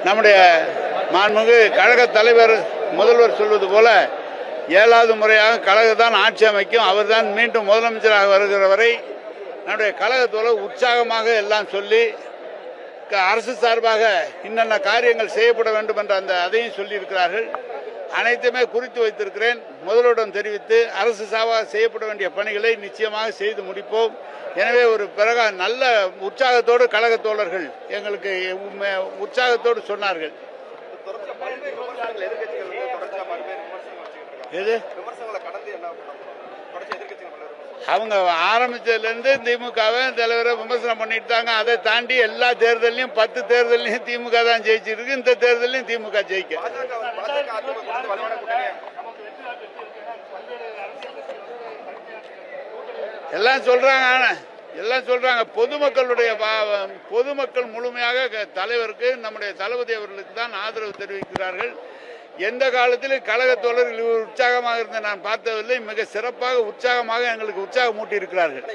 நம்முடைய மாண்புமிகு கழக தலைவர் முதல்வர் சொல்வது போல 7வது முறையாக கழகத்தான் ஆட்சி அமைக்கும், அவர்தான் மீண்டும் முதலமைச்சராக வருகிற வரை நம்முடைய கழகத்தோடு உற்சாகமாக எல்லாம் சொல்லி அரசு சார்பாக இன்னென்ன காரியங்கள் செய்யப்பட வேண்டும் என்ற அதையும் சொல்லியிருக்கிறார்கள். அனைத்துமே குறித்து வைத்திருக்கிறேன். முதல்வரிடம் தெரிவித்து அரசு சார்பாக செய்யப்பட வேண்டிய பணிகளை நிச்சயமாக செய்து முடிப்போம். எனவே ஒரு பிறகு நல்ல உற்சாகத்தோடு கழக தோழர்கள் எங்களுக்கு உற்சாகத்தோடு சொன்னார்கள். அவங்க ஆரம்பிச்சதுலேருந்து திமுகவை தலைவரை விமர்சனம் பண்ணிட்டு தாங்க. அதை தாண்டி எல்லா தேர்தலையும் 10 தேர்தலையும் திமுக தான் ஜெயிச்சிருக்கு. இந்த தேர்தலையும் திமுக ஜெயிக்க எல்லாம் சொல்றாங்க. பொதுமக்கள் முழுமையாக தலைவருக்கு நம்முடைய தளபதி அவர்களுக்கு தான் ஆதரவு தெரிவிக்கிறார்கள். எந்த காலத்திலும் கழக தோழர்கள் உற்சாகமாக இருந்த நான் பார்த்ததில்லை. மிக சிறப்பாக உற்சாகமாக எங்களுக்கு உற்சாகம் மூட்டி இருக்கிறார்கள்.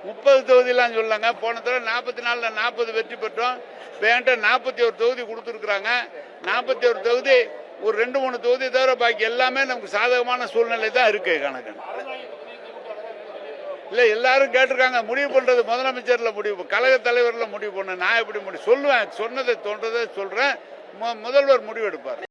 30 தொகுதியெல்லாம் சொல்லாங்க. போன தடவை 44ல் 40 வெற்றி பெற்றோம். இப்போ என்கிட்ட 41 தொகுதி கொடுத்துருக்குறாங்க. 41 தொகுதி ஒரு 2-3 தொகுதி தவிர பாக்கி எல்லாமே நமக்கு சாதகமான சூழ்நிலை தான் இருக்கு. கணக்கு இல்லை, எல்லாரும் கேட்டிருக்காங்க. முடிவு பண்றது முதலமைச்சர்ல முடிவு, கழக தலைவர்ல முடிவு பண்ண. நான் எப்படி சொல்லுவேன்? சொன்னதை தோன்றதை சொல்றேன். முதல்வர் முடிவெடுப்பார்.